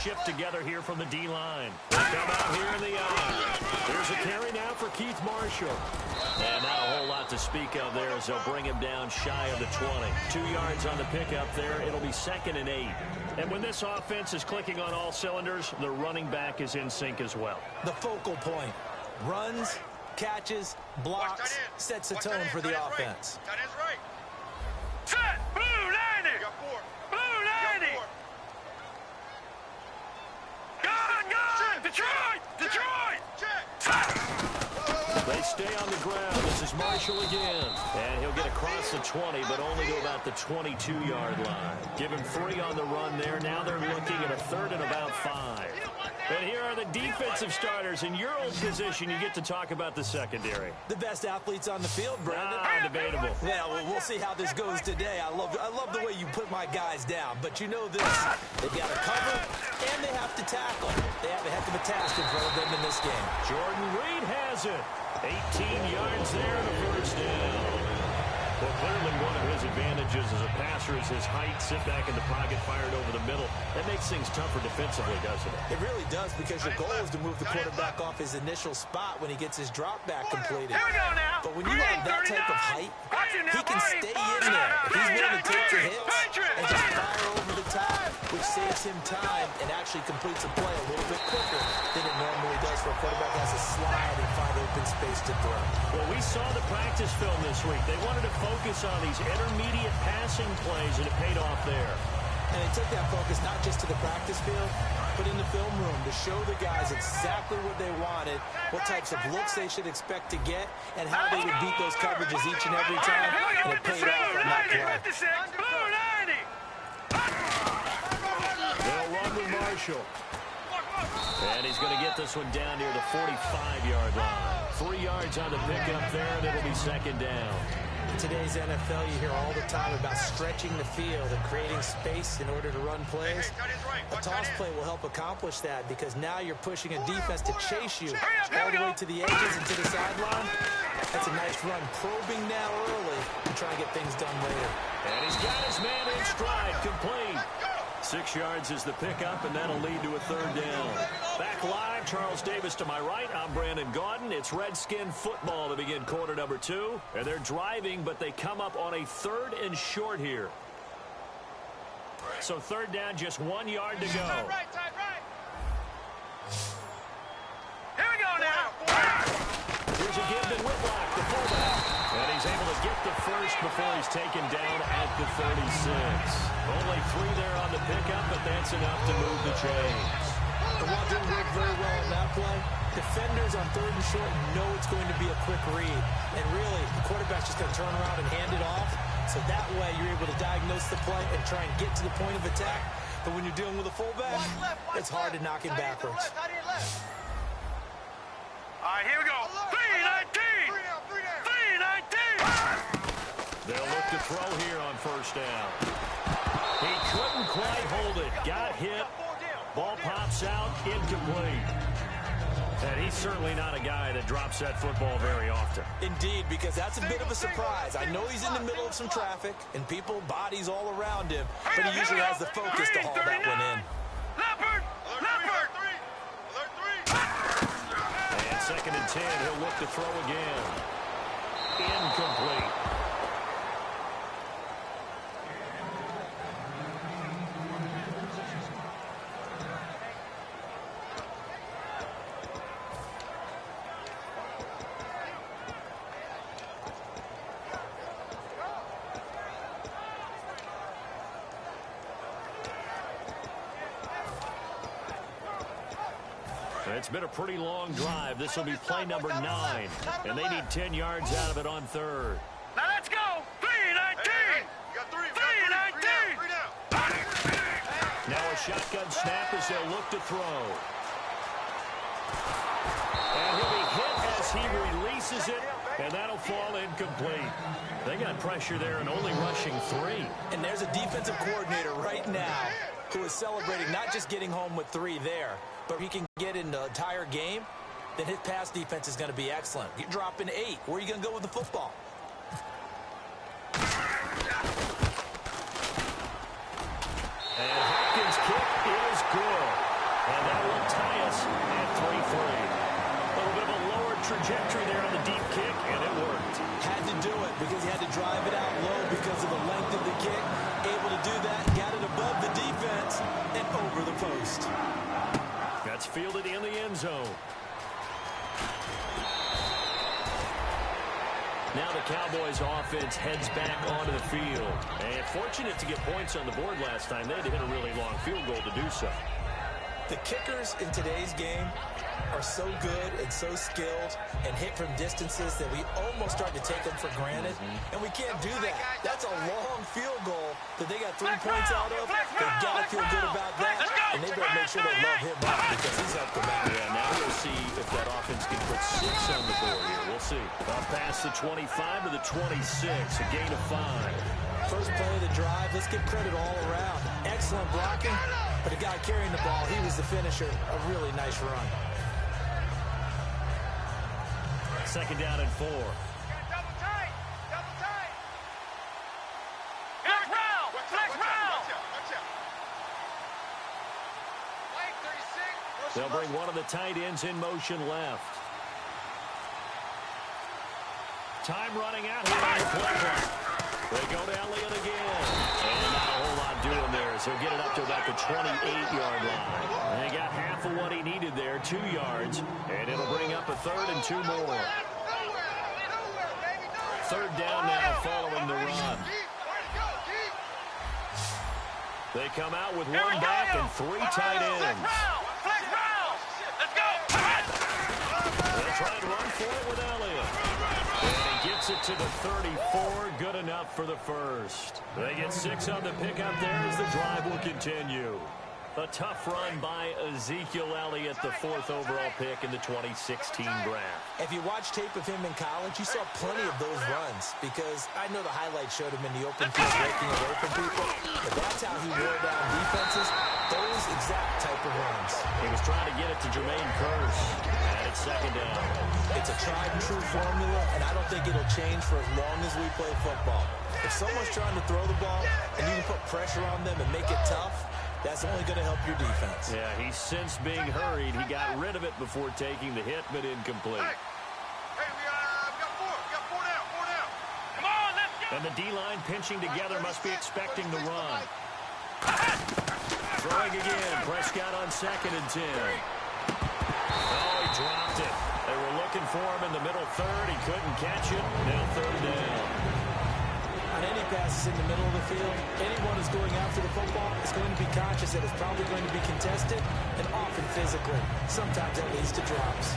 shift together here from the D-line. They come out here in the eye. There's a carry now for Keith Marshall. And not a whole lot to speak of there as they'll bring him down shy of the 20. 2 yards on the pickup there. It'll be 2nd and 8. And when this offense is clicking on all cylinders, the running back is in sync as well. The focal point. Runs, catches, blocks, sets the tone for the offense. That is right. Set! Blue 90! You got 4. Blue 90! Gun! Detroit! Detroit! Check! They stay on the ground. This is Marshall again. And he'll get across the 20, but only to about the 22-yard line. Give him 3 on the run there. Now they're looking at a 3rd and about 5. And here are the defensive starters. In your old position, you get to talk about the secondary. The best athletes on the field, Brandon. Debatable. Well, we'll see how this goes today. I love the way you put my guys down. But you know this. They've got to cover, and they have to tackle. They have a heck of a task in front of them in this game. Jordan Reed has it. 18 yards there and a first down. Well, clearly one of his advantages as a passer is his height. Sit back in the pocket, fired over the middle. That makes things tougher defensively, doesn't it? It really does, because your goal is to move the quarterback off his initial spot when he gets his drop back completed. Here we go now. But when you have that type of height, he can stay in there. He's willing to take the hits and just fire over the top, which saves him time and actually completes a play a little bit quicker than it normally does for a quarterback has to slide and find open space to throw. Well, we saw the practice film this week. They wanted to focus on these intermediate passing plays, and it paid off there. And they took that focus not just to the practice field, but in the film room to show the guys exactly what they wanted, what types of looks they should expect to get, and how they would beat those coverages each and every time. And it paid off on that play. Blue 90! They'll run with Marshall. And he's going to get this one down near the 45-yard line. 3 yards on the pickup there, and it'll be 2nd down. In today's NFL, you hear all the time about stretching the field and creating space in order to run plays. A toss play will help accomplish that, because now you're pushing a defense to chase you all the way to the edges and to the sideline. That's a nice run, probing now early to try and get things done later. And he's got his man in stride, complete. 6 yards is the pickup, and that'll lead to a 3rd down. Back live, Charles Davis to my right. I'm Brandon Gaudin. It's Redskin football to begin quarter number 2. And they're driving, but they come up on a 3rd and short here. So 3rd down, just 1 yard to go. Here we go now. Here's a give to Whitlock, the fullback. And he's able to get the first before he's taken down at the 36. Only 3 there on the pickup, but that's enough to move the chains. The one didn't work very well on that play. Defenders on 3rd and short know it's going to be a quick read. And really, the quarterback's just going to turn around and hand it off. So that way, you're able to diagnose the play and try and get to the point of attack. But when you're dealing with a fullback, it's hard to knock him backwards. All right, here we go. 3-19! 3-19! They'll look to throw here on 1st down. He couldn't quite hold it. Got hit. Ball pops out, incomplete. And he's certainly not a guy that drops that football very often. Indeed, because that's a bit of a surprise. I know he's in the middle of some traffic and people, bodies all around him, but he usually has the focus to haul that one in. Leopard! Leopard! And 2nd and 10, he'll look to throw again. Incomplete. It's been a pretty long drive. This will be play number 9. And they need 10 yards out of it on 3rd. Now let's go! 3-19! You got 3. 3-19! Now a shotgun snap as they'll look to throw. And he'll be hit as he releases it, and that'll fall incomplete. They got pressure there and only rushing 3. And there's a defensive coordinator right now who is celebrating not just getting home with 3 there, but he can get in the entire game, then his pass defense is going to be excellent. You're dropping 8. Where are you going to go with the football? And Hopkins' kick is good. drive it out low because of the length of the kick. Able to do that, got it above the defense and over the post. That's fielded in the end zone. Now the Cowboys offense heads back onto the field. And fortunate to get points on the board last time. They had to hit a really long field goal to do so. The kickers in today's game are so good and so skilled and hit from distances that we almost start to take them for granted. And we can't do that. That's a long field goal that they got 3 points out of. They've got to feel good about that. And they better make sure they love him up because he's helped them out. Yeah, now we'll see if that offense can put 6 on the board here. We'll see. Up past the 25 to the 26, a gain of 5. First play of the drive, let's give credit all around. Excellent blocking, but the guy carrying the ball, he was the finisher. A really nice run. Second down and 4. Double tight. Double tight. Flex round. Flex round. Watch out. White 36. They'll bring one of the tight ends in motion left. Time running out here on the play clock. They go to Elliott again. And not a whole lot doing there, so he'll get it up to about the 28-yard line. And they got half of what he needed there, 2 yards. And it'll bring up a 3rd and 2 more. Third down now following the run. They come out with one back and 3 tight ends. Flex round. Let's go. They'll try and run for it with Elliott. And he gets it to the 34. Good enough for the first. They get 6 on the pickup there as the drive will continue. A tough run by Ezekiel Elliott, the 4th overall pick in the 2016 draft. If you watch tape of him in college, you saw plenty of those runs because I know the highlights showed him in the open field breaking away from people, but that's how he wore down defenses, those exact type of runs. He was trying to get it to Jermaine Kearse, and it's second down. It's a tried and true formula, and I don't think it'll change for as long as we play football. If someone's trying to throw the ball and you can put pressure on them and make it tough, that's only going to help your defense. Yeah, he's since being hurried. He got rid of it before taking the hit, but incomplete. Hey, we got 4. We got 4 down. 4 down. Come on, let's go. And the D-line pinching together must be expecting the run. Throwing again. Prescott on 2nd and 10. Oh, he dropped it. They were looking for him in the middle 3rd. He couldn't catch it. Now 3rd down. On any passes in the middle of the field, anyone who's going after the football is going to be conscious that it's probably going to be contested and often physically. Sometimes that leads to drops.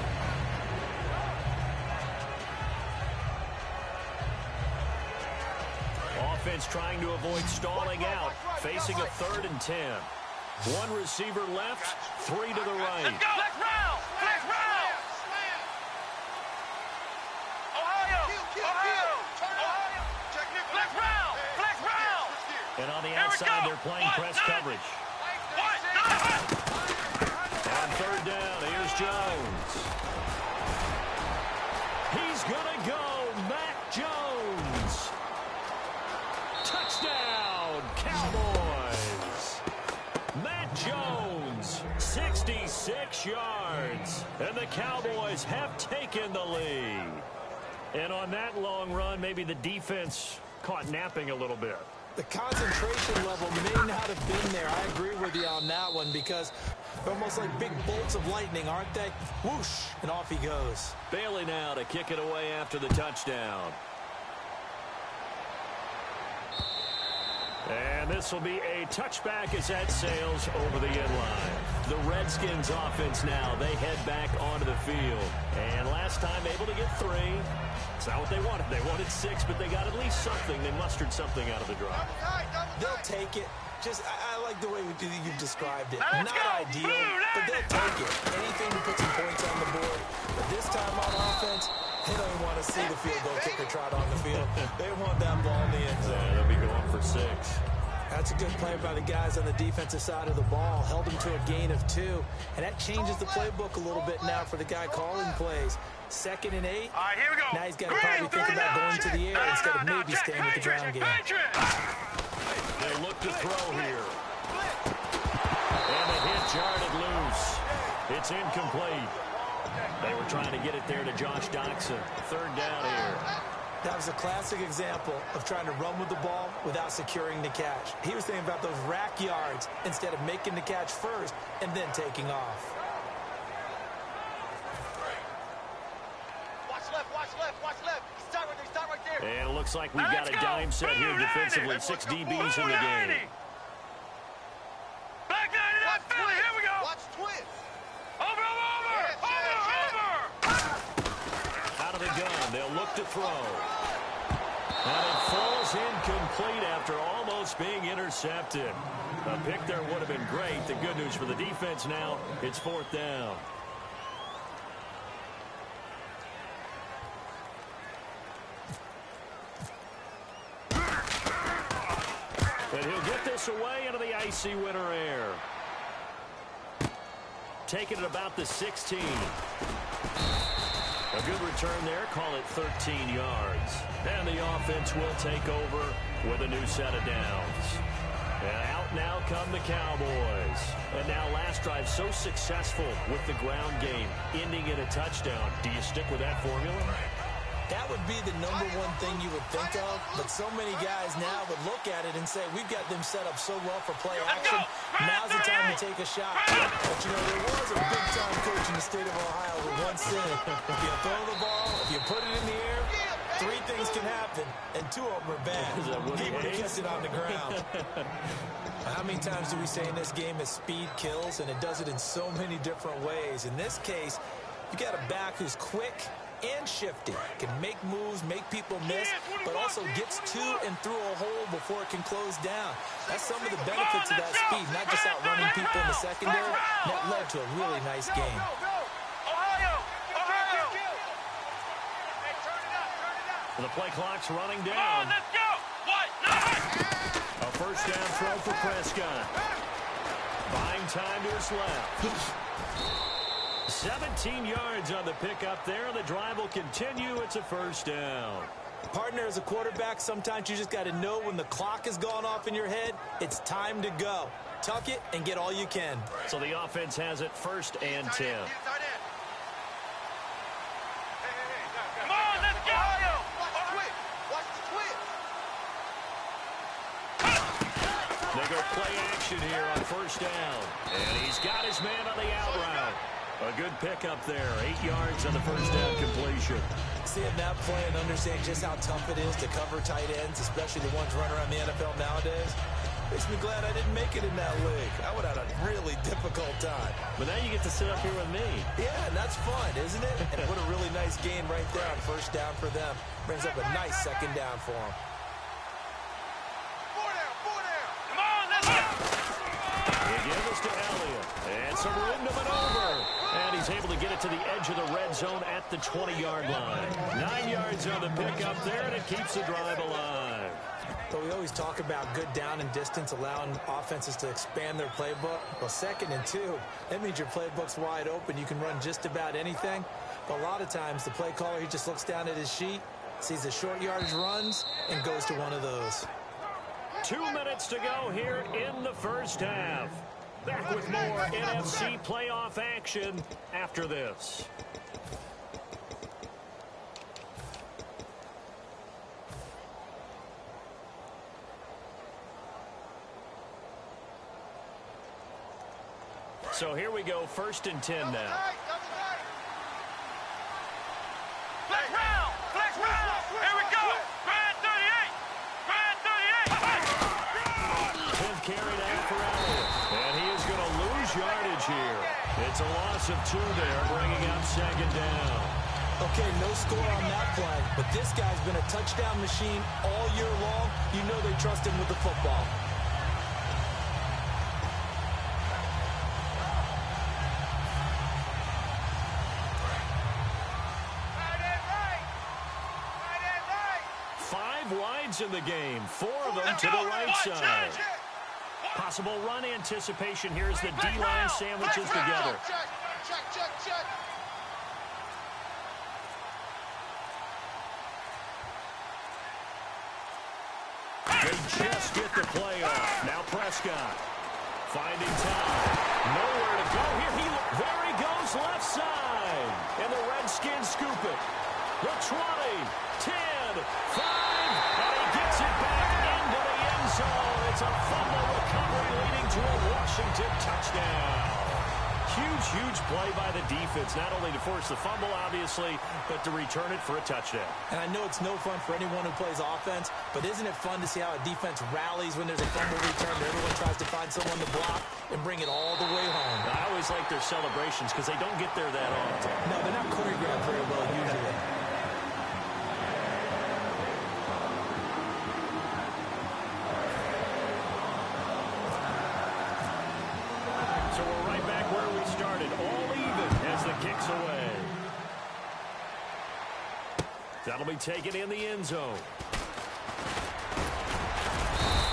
Offense trying to avoid stalling out, facing a 3rd and 10. 1 receiver left, 3 to the right. Let's go. Flex round. Flex round. Ohio. Ohio. Flex round. Flex round. And on the outside, they're playing press coverage. On 3rd down, here's Jones. He's going to go. Mac Jones. Touchdown, Cowboys. Matt Jones, 66 yards. And the Cowboys have taken the lead. And on that long run, maybe the defense caught napping a little bit. The concentration level may not have been there. I agree with you on that one because they're almost like big bolts of lightning, aren't they? Whoosh, and off he goes. Bailey now to kick it away after the touchdown. And this will be a touchback as that sails over the end line. The Redskins offense now, they head back onto the field. And last time able to get 3. It's not what they wanted. They wanted 6, but they got at least something. They mustered something out of the drive. They'll take it. I like the way you've described it. Let's Not go. ideal, Blue but they'll take it. Anything to put some points on the board. But this time on offense, they don't even want to see the field goal kicker trot on the field. They want that ball in the end zone. Yeah, they'll be going for 6. That's a good play by the guys on the defensive side of the ball. Held them to a gain of 2. And that changes the playbook a little bit now for the guy calling plays. 2nd and 8. All right, here we go. Now he's got to probably think about going to the air instead of maybe staying with the ground game. They look to throw here. And the hit jarred loose. It's incomplete. They were trying to get it there to Josh Doxson. 3rd down here. That was a classic example of trying to run with the ball without securing the catch. He was thinking about those rack yards instead of making the catch first and then taking off. Watch left, watch left, watch left. He's tight right there. And it looks like we've got a dime set here defensively. 6 DBs in the game. Back 90, that's Philly, here we go. Watch twins. Over. Out of the gun, they'll look to throw. And it falls incomplete after almost being intercepted. A pick there would have been great. The good news for the defense now, it's 4th down. And he'll get this away into the icy winter air. Taking it about the 16. A good return there, call it 13 yards. And the offense will take over with a new set of downs. And out now come the Cowboys. And now last drive so successful with the ground game, ending in a touchdown. Do you stick with that formula? That would be the number one thing you would think of, but so many guys now would look at it and say, we've got them set up so well for play action. Now's the time to take a shot. But, you know, there was a big-time coach in the state of Ohio who once said, if you throw the ball, if you put it in the air, 3 things can happen, and 2 of them are bad. He would have kept it on the ground. How many times do we say in this game that speed kills, and it does it in so many different ways? In this case, you got a back who's quick and shifty, can make moves, make people miss, but also gets to and through a hole before it can close down. That's some of the benefits of that speed, not just outrunning people in the secondary. That led to a really nice game. Ohio. The play clock's running Come down. on, let's go. What? A first down throw for Prescott. Buying time to his left. 17 yards on the pickup there. The drive will continue. It's a first down. Partner, as a quarterback, sometimes you just got to know when the clock has gone off in your head, it's time to go. Tuck it and get all you can. So the offense has it 1st and 10. Come on, let's go. Watch the twins. They go play action here on 1st down. And he's got his man on the out route. A good pickup there. 8 yards on the first down completion. Seeing that play and understanding just how tough it is to cover tight ends, especially the ones running around the NFL nowadays, makes me glad I didn't make it in that league. I would have had a really difficult time. But now you get to sit up here with me. Yeah, and that's fun, isn't it? And what a really nice gain right there on 1st down for them. Brings up a nice 2nd down for them. 4 down. Come on, let's go. They give this to Elliott. And some room to maneuver. And he's able to get it to the edge of the red zone at the 20-yard line. 9 yards on the pickup there, and it keeps the drive alive. But we always talk about good down and distance, allowing offenses to expand their playbook. Well, 2nd and 2, that means your playbook's wide open. You can run just about anything. But a lot of times, the play caller, he just looks down at his sheet, sees the short yardage runs, and goes to one of those. 2 minutes to go here in the first half. Back with more NFC playoff action after this. So here we go, 1st and 10 now. Flex round. Here we go. Grand 38. 10th carry now for Elliott. And he is going to lose yardage here. It's a loss of 2 there, bringing up 2nd down. Okay, no score on that play, but this guy's been a touchdown machine all year long. You know they trust him with the football. In the game, 4 of them to the right side. Possible run anticipation. Here's the D-line sandwiches together. Check. They just get the play off. Now Prescott finding time. Nowhere to go here. There he goes left side. And the Redskins scoop it. The 20, 10, good. 5, and he gets it back into the end zone. It's a fumble recovery leading to a Washington touchdown. Huge play by the defense, not only to force the fumble, obviously, but to return it for a touchdown. And I know it's no fun for anyone who plays offense, but isn't it fun to see how a defense rallies when there's a fumble return? Everyone tries to find someone to block and bring it all the way home. I always like their celebrations because they don't get there that often. No, they're not choreographed very well usually. So we're right back where we started, all even as the kick's away. That'll be taken in the end zone.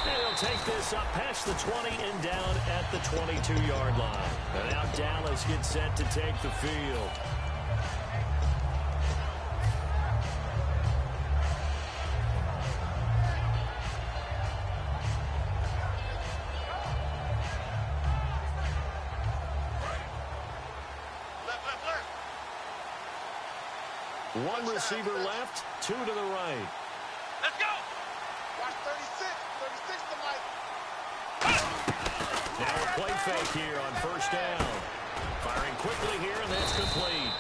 And he'll take this up past the 20 and down at the 22-yard line. And now Dallas gets set to take the field. One receiver left, 2 to the right. Let's go. Watch 36. 36 to Mike. Now a play fake here on first down. Firing quickly here, and that's complete.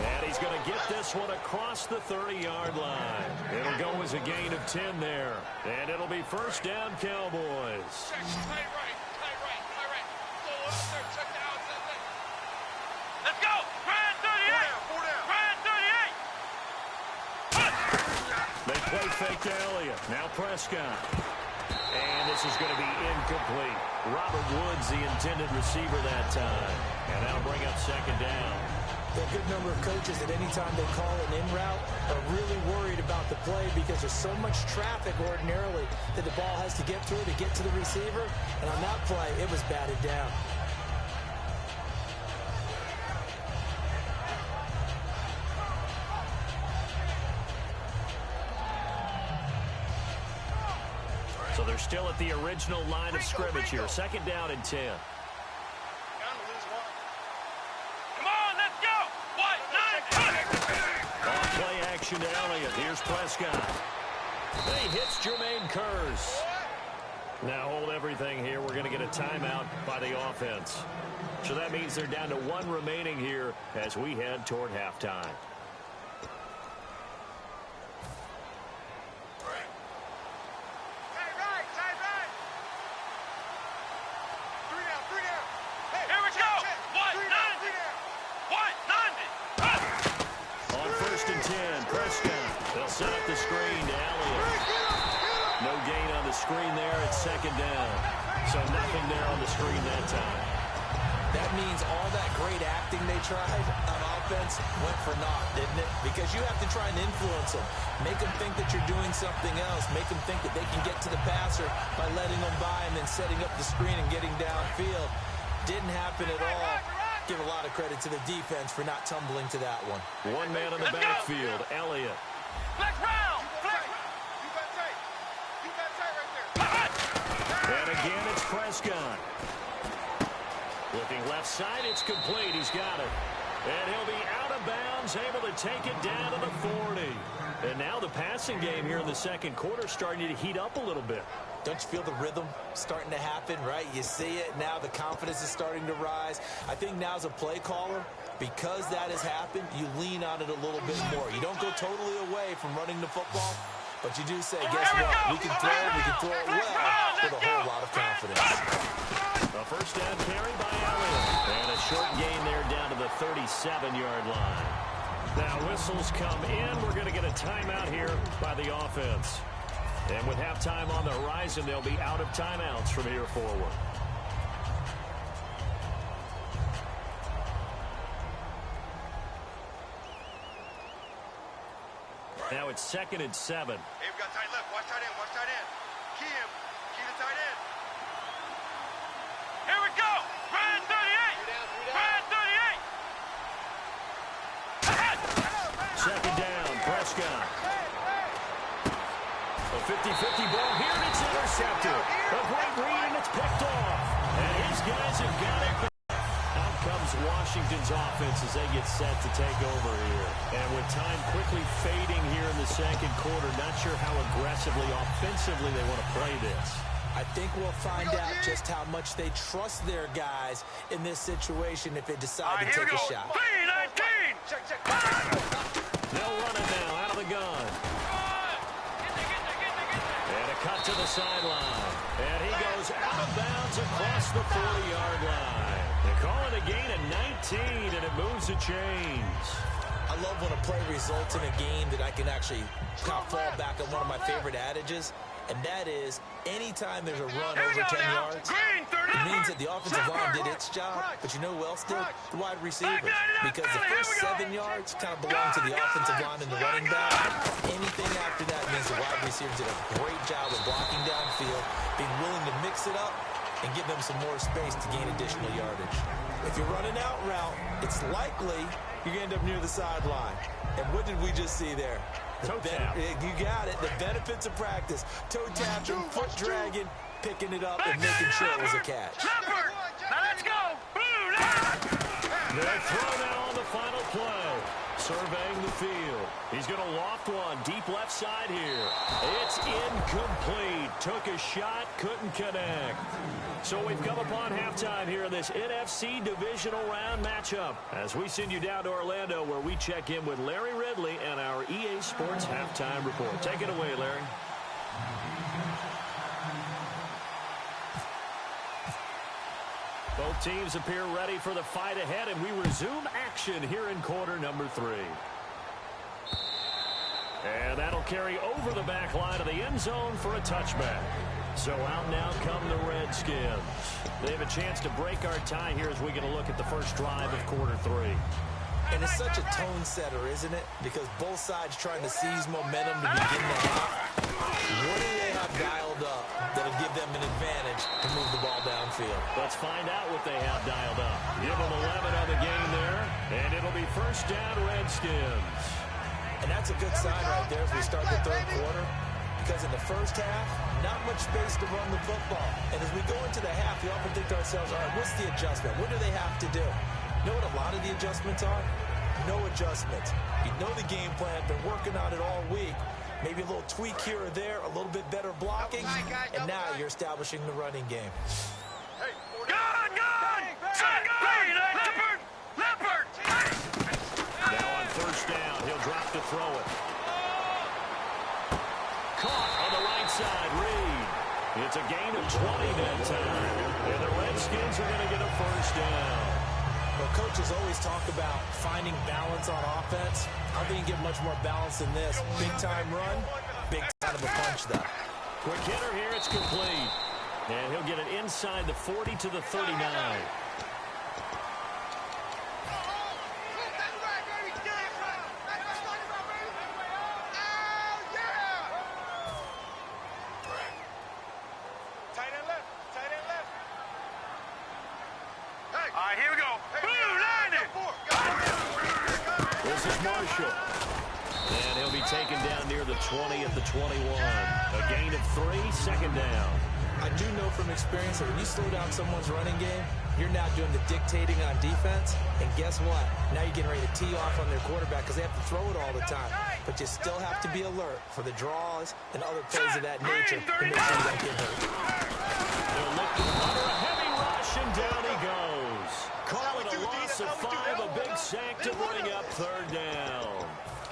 And he's going to get this one across the 30-yard line. It'll go as a gain of 10 there. And it'll be first down, Cowboys. Check, tight right. Go up there, check the outside. Let's go. Grand 38. 4 down. Grand 38. They play fake to Elliott. Now Prescott. And this is going to be incomplete. Robert Woods, the intended receiver that time. And that'll bring up second down. A good number of coaches at any time they call an in route are really worried about the play because there's so much traffic ordinarily that the ball has to get through to get to the receiver. And on that play, it was batted down. So they're still at the original line of scrimmage here. Second down and 10. Come on, let's go. On play action to Elliott. Here's Prescott. And he hits Jermaine Kearse. Now hold everything here. We're going to get a timeout by the offense. So that means they're down to 1 remaining here as we head toward halftime. Set up the screen to Elliott. No gain on the screen there. It's second down. So nothing there on the screen that time. That means all that great acting they tried on offense went for naught, didn't it? Because you have to try and influence them. Make them think that you're doing something else. Make them think that they can get to the passer by letting them by and then setting up the screen and getting downfield. Didn't happen at all. Give a lot of credit to the defense for not tumbling to that one. One man in the backfield, Elliott. Flex round. Keep that tight right there. And again, it's Prescott. Looking left side, it's complete. He's got it. And he'll be out of bounds, able to take it down to the 40. And now the passing game here in the second quarter starting to heat up a little bit. Don't you feel the rhythm starting to happen, right? You see it. Now the confidence is starting to rise. I think now as a play caller, because that has happened, you lean on it a little bit more. You don't go totally away from running the football, but you do say, guess what? We can throw it well with a whole lot of confidence. A first down carry by Elliott. And a short gain there down to the 37-yard line. Now whistles come in. We're going to get a timeout here by the offense. And with halftime on the horizon, they'll be out of timeouts from here forward. Now it's 2nd and 7. Hey, we got tight left. Watch tight end. Watch tight end. Key him. Key the tight end. Here we go. Grand 38. Grand 38. Second down, Prescott. A 50-50 ball here, and it's intercepted. A great read, and it's picked off. And his guys have got it. Out comes Washington's offense as they get set to take over here. And with time quickly fading here in the second quarter, not sure how aggressively, offensively they want to play this. I think we'll find out just how much they trust their guys in this situation if they decide to take a shot. 3-19! They'll run it now out of the gun. And a cut to the sideline. And he goes out of bounds across the 40-yard line. They call it a gain of 19, and it moves the chains. I love when a play results in a game that I can actually kind of fall back on one of my favorite adages, and that is anytime there's a run over 10 yards, it means that the offensive line did its job, but you know who else did? The wide receivers. Because the first 7 yards kind of belong to the offensive line and the running back. Anything after that means the wide receivers did a great job of blocking downfield, being willing to mix it up, and give them some more space to gain additional yardage. If you're running out route, it's likely you're going to end up near the sideline. And what did we just see there? Toe tap. You got it. The benefits of practice. Toe tapping, foot dragging, picking it up, and making sure it was a catch. Now let's go! They throw now on the final play. Surveying the field. He's going to loft one deep left side here. It's incomplete. Took a shot, couldn't connect. So we've come upon halftime here in this NFC divisional round matchup as we send you down to Orlando where we check in with Larry Ridley and our EA Sports halftime report. Take it away, Larry. Both teams appear ready for the fight ahead, and we resume action here in quarter number 3. And that'll carry over the back line of the end zone for a touchback. So out now come the Redskins. They have a chance to break our tie here as we get a look at the first drive of quarter 3. And it's such a tone setter, isn't it? Because both sides trying to seize momentum to begin the half. What do they have dialed up that'll give them an advantage to move the ball downfield? Let's find out what they have dialed up. Give them 11 on the game there, and it'll be first down Redskins. And that's a good sign right there as we start the third quarter. Because in the first half, not much space to run the football. And as we go into the half, we often think to ourselves, all right, what's the adjustment? What do they have to do? You know what a lot of the adjustments are? No adjustments. You know the game plan, been working on it all week. Maybe a little tweak here or there, a little bit better blocking, and now you're establishing the running game. Leopard! Now on first down, he'll drop to throw it. Caught on the right side, Reed. It's a gain of 20 that time. And the Redskins are going to get a first down. Well, coaches always talk about finding balance on offense. I don't think you get much more balance than this. Big-time run, big time of a punch, though. Quick hitter here, it's complete. And he'll get it inside the 40 to the 39. All right, here we go. This is Marshall. And he'll be taken down near the 20 at the 21. A gain of 3, second down. I do know from experience that when you slow down someone's running game, you're now doing the dictating on defense. And guess what? Now you're getting ready to tee off on their quarterback because they have to throw it all the time. But you still have to be alert for the draws and other plays of that nature to make sure you don't get hurt. They'll look under a heavy rush, and down he goes. Call it a loss of 5, a big sack to bring up third down.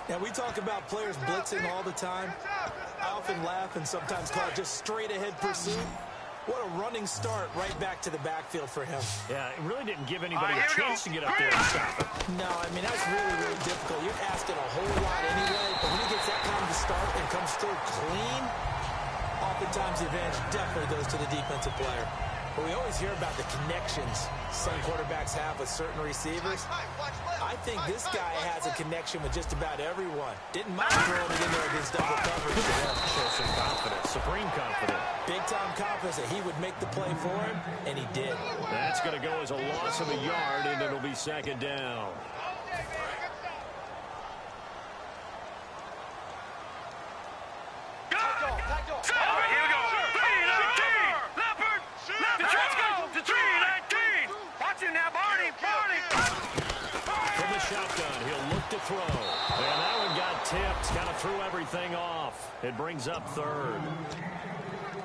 Now, we talk about players blitzing all the time. I often laugh and sometimes call it just straight-ahead pursuit. What a running start right back to the backfield for him. Yeah, it really didn't give anybody a chance to get up there and stop it. No, I mean, that's really, really difficult. You're asking a whole lot anyway, but when he gets that kind of start and comes through clean, oftentimes the advantage definitely goes to the defensive player. But we always hear about the connections some quarterbacks have with certain receivers. I think this guy has a connection with just about everyone. Didn't mind throwing it in there against double coverage. Shows some confidence, supreme confidence. Big-time confidence that he would make the play for him, and he did. That's going to go as a loss of a yard, and it'll be second down. All right, here we go. 3-19. Leopard. Let's go. 3-19. Watch it now, Barney. shotgun. He'll look to throw. And that one got tipped. Kind of threw everything off. It brings up third.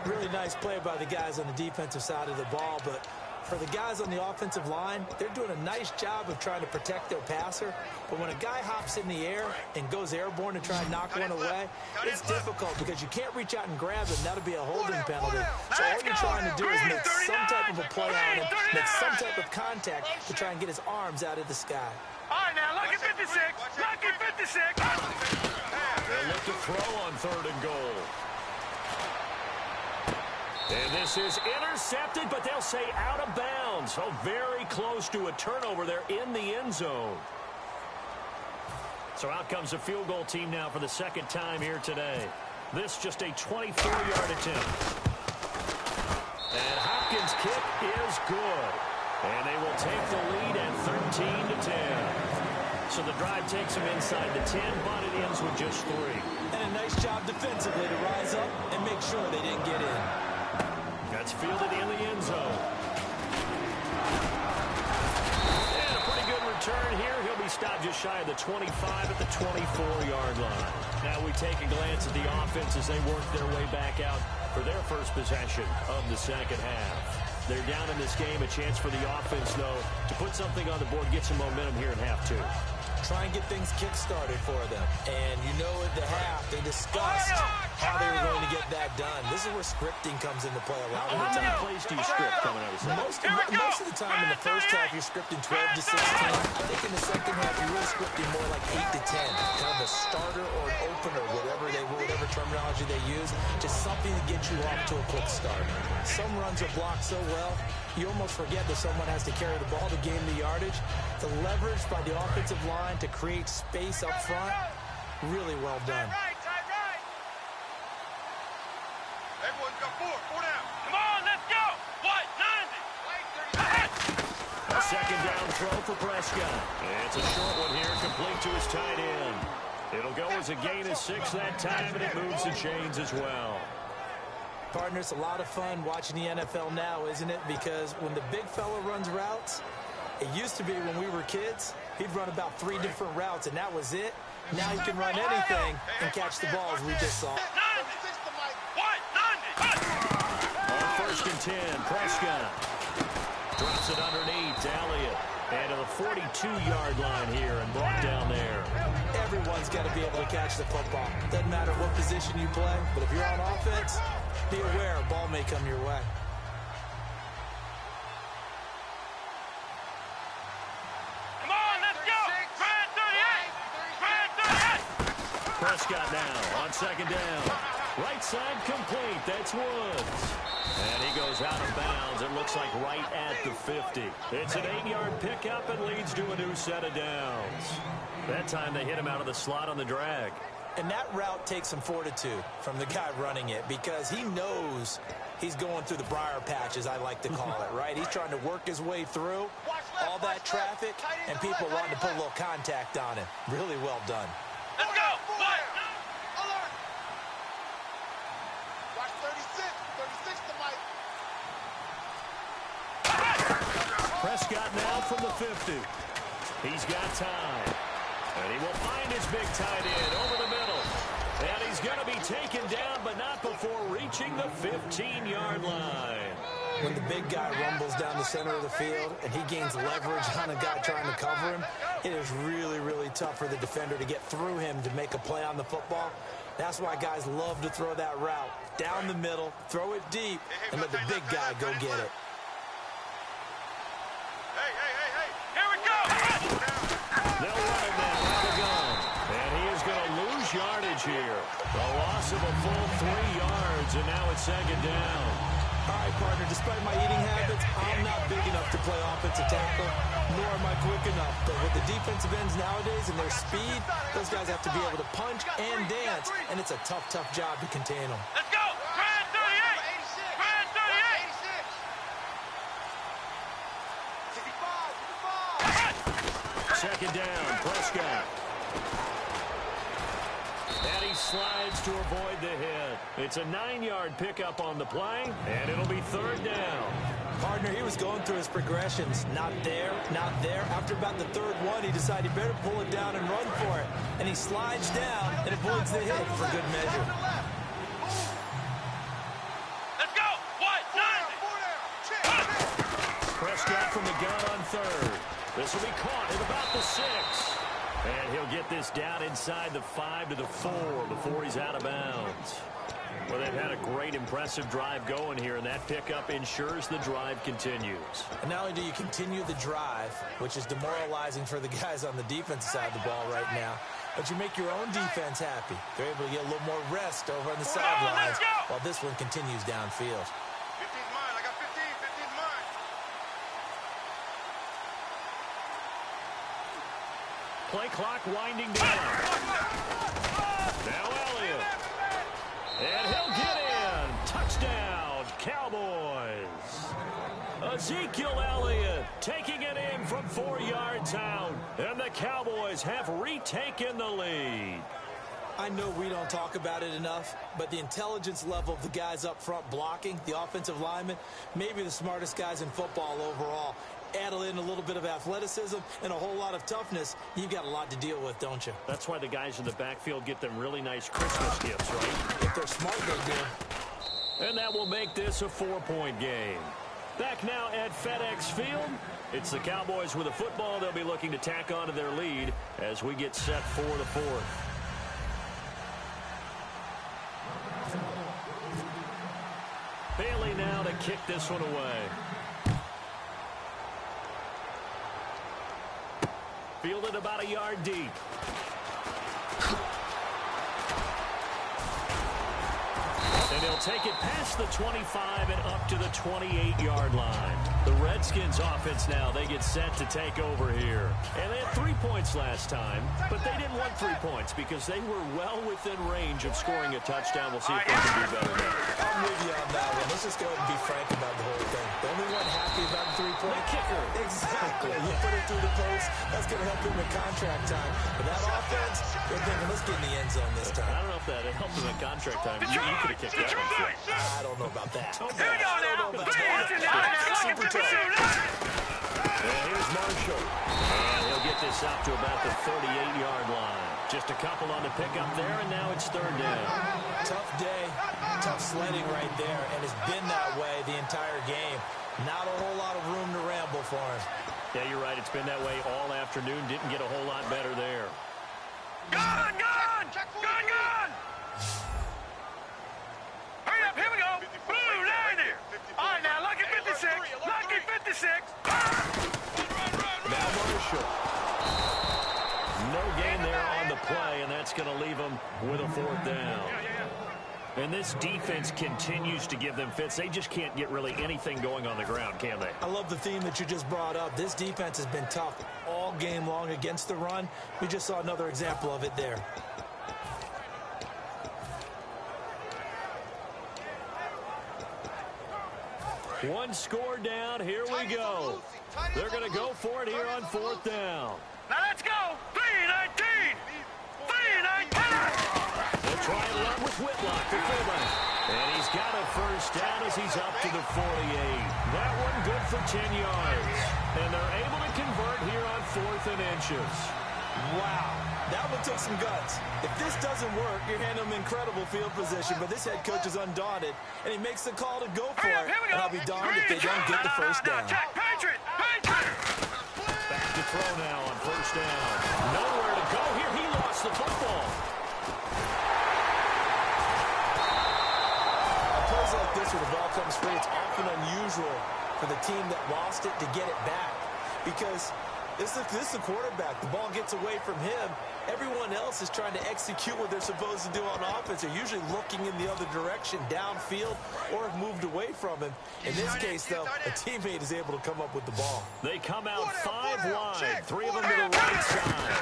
Really nice play by the guys on the defensive side of the ball, but for the guys on the offensive line, they're doing a nice job of trying to protect their passer. But when a guy hops in the air and goes airborne to try and knock one away, it's difficult because you can't reach out and grab him. That'll be a holding penalty. So all you're trying to do is make some type of a play on him, make some type of contact to try and get his arms out of the sky. All right, now, lucky 56. Lucky 56. They'll look to throw on 3rd and goal. And this is intercepted, but they'll say out of bounds. So very close to a turnover there in the end zone. So out comes a field goal team now for the second time here today. This just a 24-yard attempt. And Hopkins' kick is good. And they will take the lead at 13-10. So the drive takes them inside the 10, but it ends with just 3. And a nice job defensively to rise up and make sure they didn't get in. That's fielded in the end zone. And a pretty good return here. He'll be stopped just shy of the 25 at the 24-yard line. Now we take a glance at the offense as they work their way back out for their first possession of the second half. They're down in this game. A chance for the offense, though, to put something on the board, get some momentum here in half 2. Try and get things kick-started for them. And you know at the half, they discussed how they were going to get that done. This is where scripting comes into play a lot of the time. How many plays do you script coming out of the second? Most of the time in the first half, you're scripting 12 to 16. I think in the second half, you're really scripting more like 8 to 10. Kind of a starter or an opener, whatever terminology they use. Just something to get you off to a quick start. Some runs are blocked so well, you almost forget that someone has to carry the ball to gain the yardage. The leverage by the offensive line to create space up front, really well done. Everyone's got 4 down. Come on, let's go. What? 90. A second down throw for Prescott. It's a short one here, complete to his tight end. It'll go as a gain of 6 that time, and it moves the chains as well. Partner, it's a lot of fun watching the NFL now, isn't it? Because when the big fella runs routes, it used to be when we were kids, he'd run about 3 different routes, and that was it. Now he can run anything and catch the ball, as we just saw. 90. What? 90. On 1st and 10, Prescott drops it underneath to Elliott. And to the 42-yard line here and brought down there. Everyone's got to be able to catch the football. Doesn't matter what position you play, but if you're on offense, be aware a ball may come your way. Come on, let's go. Try 38. Prescott now on 2nd down. Right side complete. That's Woods. And he goes out of bounds. It looks like right at the 50. It's an 8-yard pickup and leads to a new set of downs. That time they hit him out of the slot on the drag. And that route takes some fortitude from the guy running it because he knows he's going through the briar patch, as I like to call it, right? He's trying to work his way through all that traffic and people wanting to put a little contact on it. Really well done. Let's go. What? Watch 36. 36 to Mike. Prescott now from the 50. He's got time. And he will find his big tight end over the middle. And he's going to be taken down, but not before reaching the 15-yard line. When the big guy rumbles down the center of the field and he gains leverage on a guy trying to cover him, it is really, really tough for the defender to get through him to make a play on the football. That's why guys love to throw that route down the middle, throw it deep, and let the big guy go get it. Hey. Here we go. They'll run it now out of the gun. And he is going to lose yardage here. A loss of a full 3 yards, and now it's 2nd down. All right, partner, despite my eating habits, I'm not big enough to play offensive tackle, nor am I quick enough. But with the defensive ends nowadays and their speed, those guys have to be able to punch and dance, and it's a tough, tough job to contain them. Let's go. Try 65. 2nd down, Prescott. And he slides to avoid the hit. It's a 9-yard pickup on the play, and it'll be 3rd down. Partner, he was going through his progressions. Not there, not there. After about the third one, he decided he better pull it down and run for it. And he slides down and avoids the hit for good measure. Let's go. What? Prescott from the gun on third. This will be caught at about the 6. And he'll get this down inside the 5 to the 4 before he's out of bounds. Well, they've had a great, impressive drive going here, and that pickup ensures the drive continues. And not only do you continue the drive, which is demoralizing for the guys on the defensive side of the ball right now, but you make your own defense happy. They're able to get a little more rest over on the sidelines while this one continues downfield. 15's mine. I got 15. 15's mine. Play clock winding down. Now Elliott. And he'll get in. Touchdown, Cowboys. Ezekiel Elliott taking it in from 4 yards out. And the Cowboys have retaken the lead. I know we don't talk about it enough, but the intelligence level of the guys up front blocking, the offensive linemen, maybe the smartest guys in football overall. Add in a little bit of athleticism and a whole lot of toughness, you've got a lot to deal with, don't you? That's why the guys in the backfield get them really nice Christmas gifts, right? If they're smart, they do. And that will make this a 4-point game. Back now at FedEx Field. It's the Cowboys with a football. They'll be looking to tack on to their lead as we get set for the 4th. Bailey now to kick this one away. Fielded about a yard deep. And he'll take it past the 25 and up to the 28-yard line. The Redskins offense now, they get set to take over here. And they had 3 points last time, but they didn't want 3 points because they were well within range of scoring a touchdown. We'll see if they can do better now. I'm with you on that one. Let's just go ahead and be frank about the whole thing. The only one happy about the 3-point kicker. Exactly. You put it through the post. That's going to help him in contract time. But that offense, they're thinking, let's get in the end zone this time. I don't know if that helped him in contract time. You could have kicked that one. I don't know about that. Here we go now. Super tough. And here's Marshall. And he'll get this out to about the 38-yard line. Just a couple on the pickup there, and now it's 3rd down. Tough day, tough sledding right there, and it's been that way the entire game. Not a whole lot of room to ramble for him. Yeah, you're right. It's been that way all afternoon. Didn't get a whole lot better there. Gun! Hurry up, here we go. Blue line there. All right, now, lucky 56. Lucky 56. Now Marshall. No gain there on the play, and that's going to leave them with a 4th down. And this defense continues to give them fits. They just can't get really anything going on the ground, can they? I love the theme that you just brought up. This defense has been tough all game long against the run. We just saw another example of it there. One score down. Here we go. They're going to go for it here on 4th down. Now let's go. 3-19. 3-19. They'll try and run with Whitlock, the fullback. And he's got a 1st down as he's up to the 48. That one good for 10 yards. And they're able to convert here on 4th and inches. Wow, that one took some guts. If this doesn't work, you're handing them incredible field position, but this head coach is undaunted, and he makes the call to go for it, and I'll be darned if they don't get the 1st down. Patriot. Back to throw now on 1st down. Nowhere to go here. He lost the football. Plays like this where the ball comes free, it's often unusual for the team that lost it to get it back because this is the quarterback. The ball gets away from him. Everyone else is trying to execute what they're supposed to do on offense. They're usually looking in the other direction, downfield, or have moved away from him. In this case, though, a teammate is able to come up with the ball. They come out 5 wide, 3 of them to the right side.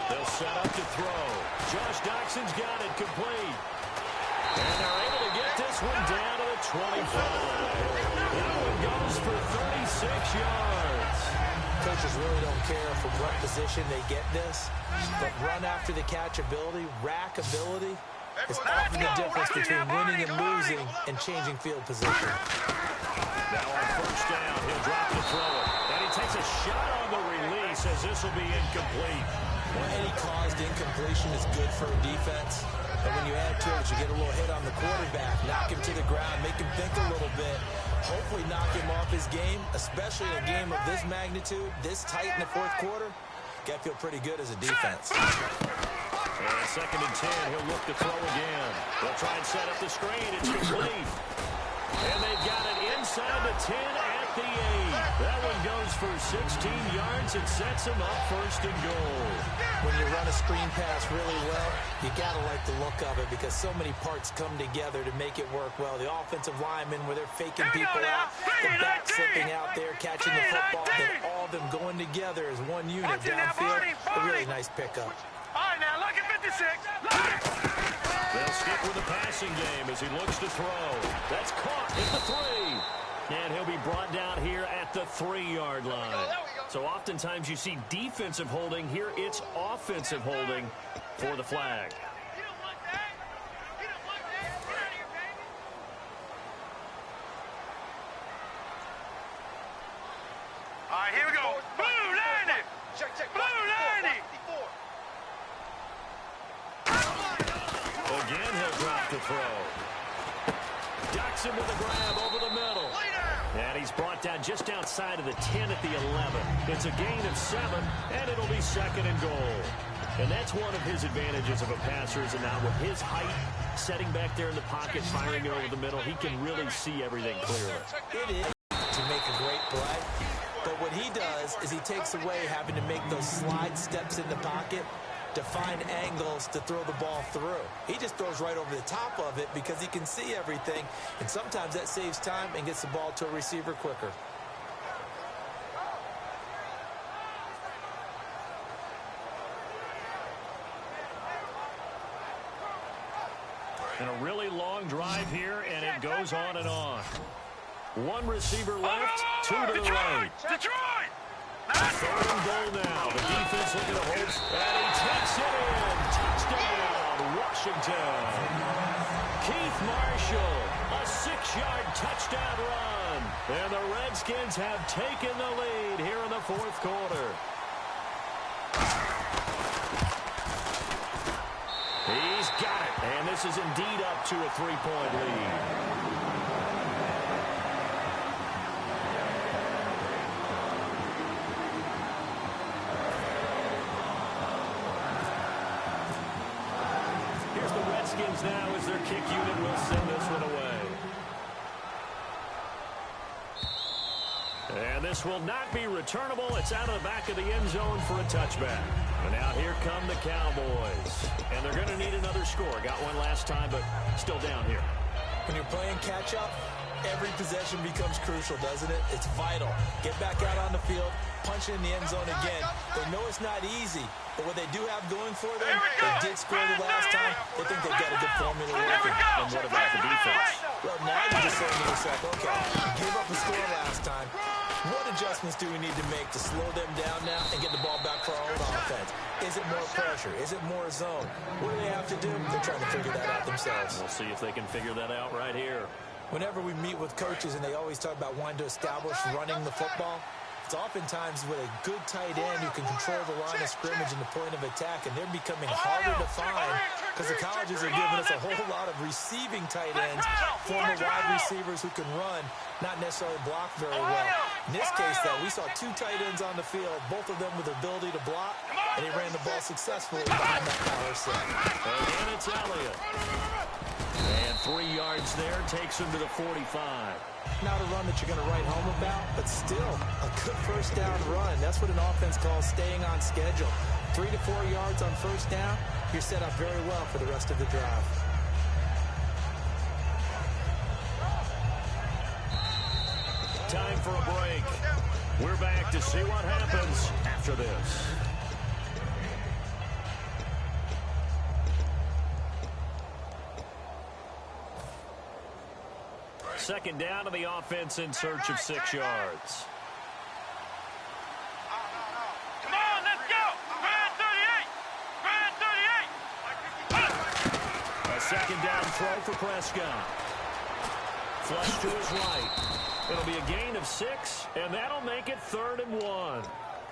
They'll set up to throw. Josh Doxson's got it complete. And they're able to get this one down to the 25. That one goes for 36 yards. Coaches really don't care from what position they get this, but run after the catch ability, rack ability, is often the difference between winning and losing and changing field position. Now on first down, he'll drop the throw. And he takes a shot on the release as this will be incomplete. Well, any caused incompletion is good for a defense. But when you add to it, you get a little hit on the quarterback, knock him to the ground, make him think a little bit, hopefully knock him off his game, especially in a game of this magnitude, this tight in the fourth quarter. Got to feel pretty good as a defense. And 2nd and 10, he'll look to throw again. They'll try and set up the screen. It's complete. And they've got it inside the 10 at the 8. That one goes for 16 yards and sets him up 1st and goal. When you run a screen pass really well, you got to like the look of it because so many parts come together to make it work well. The offensive linemen where they're faking people out, the back slipping out there, catching the football, then all of them going together as one unit downfield. A really nice pickup. All right, now look at 56. They'll stick with the passing game as he looks to throw. That's caught at the 3. And he'll be brought down here at the 3-yard line. So oftentimes you see defensive holding. Here it's offensive holding for the flag. You don't want that. You don't want that. Get out of here, baby. All right, here we go. Blue 90. Check. Blue 90. Again, he'll drop the throw. Ducks him with the grab over the middle. And he's brought down just outside of the 10 at the 11. It's a gain of 7, and it'll be 2nd and goal. And that's one of his advantages of a passer is now with his height, setting back there in the pocket, firing it over the middle, he can really see everything clearly. It is to make a great play, but what he does is he takes away having to make those slide steps in the pocket to find angles to throw the ball through. He just throws right over the top of it because he can see everything, and sometimes that saves time and gets the ball to a receiver quicker. And a really long drive here, and it goes on and on. One receiver left, 2 to the right. Detroit! 3rd and goal now. The defense looking to hold, and he takes it in. Touchdown, Washington. Keith Marshall, a 6-yard touchdown run. And the Redskins have taken the lead here in the 4th quarter. He's got it, and this is indeed up to a 3-point lead. Now as their kick unit will send this one away. And this will not be returnable. It's out of the back of the end zone for a touchback. And now here come the Cowboys. And they're going to need another score. Got one last time, but still down here. When you're playing catch-up, every possession becomes crucial, doesn't it? It's vital. Get back out on the field, punch it in the end zone again. They know it's not easy, but what they do have going for them, they did score the last time. They think they've got a good formula working. And what about the defense? Well, now you're just saying to yourself, okay, you gave up a score last time. What adjustments do we need to make to slow them down now and get the ball back for our own offense? Is it more pressure? Is it more zone? What do they have to do? They're trying to figure that out themselves. We'll see if they can figure that out right here. Whenever we meet with coaches and they always talk about wanting to establish running the football, it's oftentimes with a good tight end who can control the line of scrimmage and the point of attack, and they're becoming harder to find because the colleges are giving us a whole lot of receiving tight ends, former wide receivers who can run, not necessarily block very well. In this case, though, we saw 2 tight ends on the field, both of them with the ability to block, and he ran the ball successfully behind that power set. Again, it's Elliott. And 3 yards there takes him to the 45. Not a run that you're going to write home about, but still a good first down run. That's what an offense calls staying on schedule. 3 to 4 yards on first down, you're set up very well for the rest of the drive. Time for a break. We're back to see what happens after this. Second down to the offense in search of 6 yards. Come on, let's go. Grand 38. Grand 38. A throw for Prescott. Flush to his right. It'll be a gain of 6, and that'll make it 3rd and 1.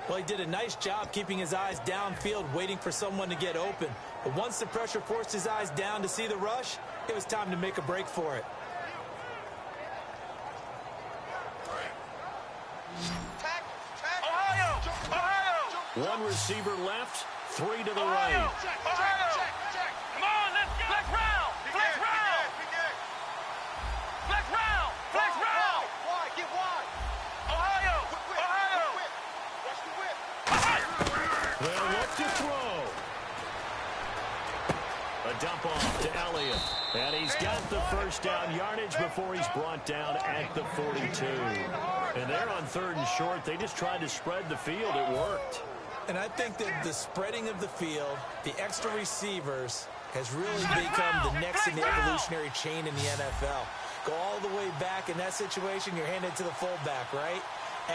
Well, he did a nice job keeping his eyes downfield, waiting for someone to get open. But once the pressure forced his eyes down to see the rush, it was time to make a break for it. Ohio! Ohio! One receiver left, 3 to the Ohio! right. Ohio! Come on, let's go! Flex round! Flex round! Flex round! Flex round! Wide, get wide. Ohio! Ohio! Watch the whip. They'll look to throw. A dump off to Elliott. And he's got the first down yardage before he's brought down at the 42. And they're on 3rd and short. They just tried to spread the field. It worked. And I think that the spreading of the field, the extra receivers, has really become the next in the evolutionary chain in the NFL. Go all the way back in that situation, you're handed to the fullback, right?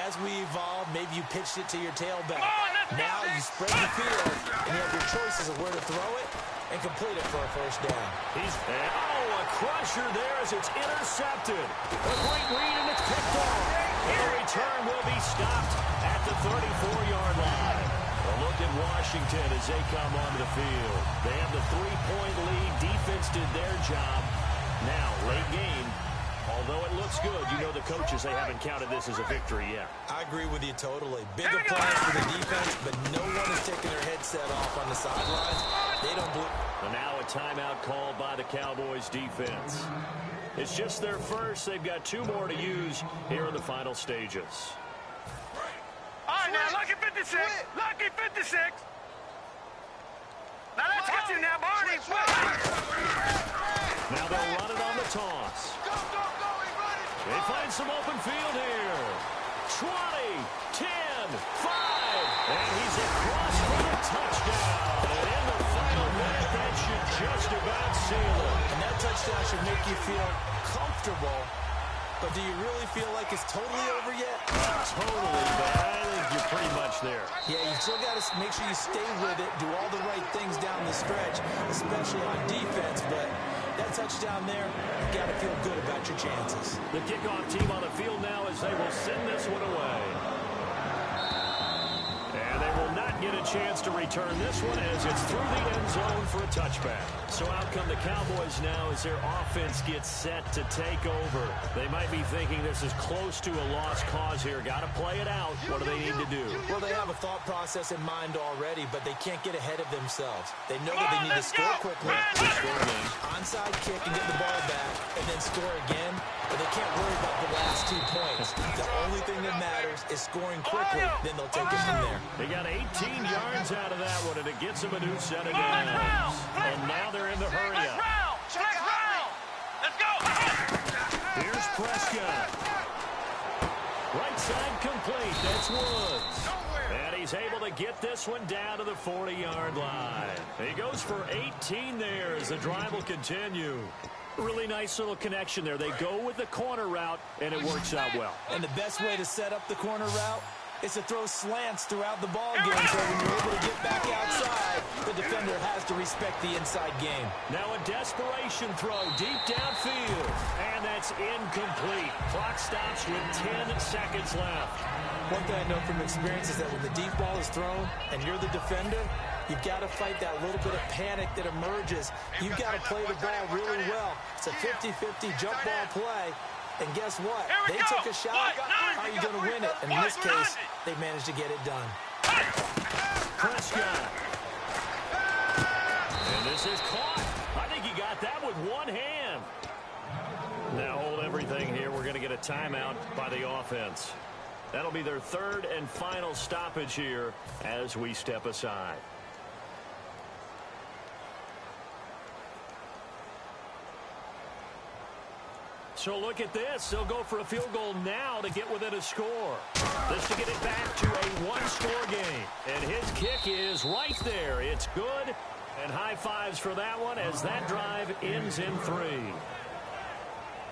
As we evolve, maybe you pitched it to your tailback. Now you spread the field, and you have your choices of where to throw it and complete it for a first down. A crusher there as it's intercepted. A great read, and it's picked off. And the return will be stopped at the 34-yard line. A look at Washington as they come onto the field. They have the 3-point lead. Defense did their job. Now, late game, although it looks good, you know the coaches, they haven't counted this as a victory yet. I agree with you totally. Big applause for the defense, but no one is taking their headset off on the sidelines. They don't believe. And now a timeout called by the Cowboys defense. It's just their first. They've got 2 more to use here in the final stages. All right, now, lucky 56. Lucky 56. Now, let's get you now, Barney. Now they'll run it on the toss. Go, he's running. They find some open field here. 20, 10, 5. And he's across for the touchdown. And in the final minute, that should just about seal it. And that touchdown should make you feel comfortable. But do you really feel like it's totally over yet? Totally, but I think you're pretty much there. Yeah, you still got to make sure you stay with it, do all the right things down the stretch, especially on defense. But that touchdown there, you got to feel good about your chances. The kickoff team on the field now as they will send this one away. And they will not get a chance to return this one as it's through the end zone for a touchback. So out come the Cowboys now as their offense gets set to take over. They might be thinking this is close to a lost cause here. Got to play it out. What do they need to do? Well, they have a thought process in mind already, but they can't get ahead of themselves. They know that they need to score quickly, onside kick and get the ball back, and then score again. But they can't worry about the last 2 points. The only thing that matters is scoring quickly. Then they'll take it from there. They got 18 yards out of that one, and it gets them a new set of downs. And now they're in the hurry-up. Let's go! Here's Prescott. Right side complete. That's Woods. And he's able to get this one down to the 40-yard line. He goes for 18 there as the drive will continue. Really nice little connection there. They go with the corner route, and it works out well. And the best way to set up the corner route is to throw slants throughout the ball game, so when you're able to get back outside, the defender has to respect the inside game. Now a desperation throw deep downfield, and that's incomplete. Clock stops with 10 seconds left. One thing I know from experience is that when the deep ball is thrown and you're the defender, you've got to fight that little bit of panic that emerges. You've got to play the ball really well. It's a 50-50 jump ball play. And guess what? They took a shot. How are you going to win it? And in this case, they managed to get it done. Prescott. And this is caught. I think he got that with one hand. Now hold everything here. We're going to get a timeout by the offense. That'll be their 3rd and final stoppage here as we step aside. So look at this. They'll go for a field goal now to get within a score. This to get it back to a one-score game. And his kick is right there. It's good. And high fives for that one as that drive ends in 3.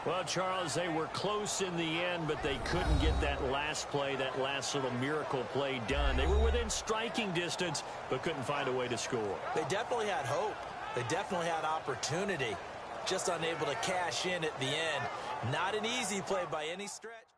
Well, Charles, they were close in the end, but they couldn't get that last play, that last little miracle play done. They were within striking distance, but couldn't find a way to score. They definitely had hope. They definitely had opportunity. just unable to cash in at the end. Not an easy play by any stretch.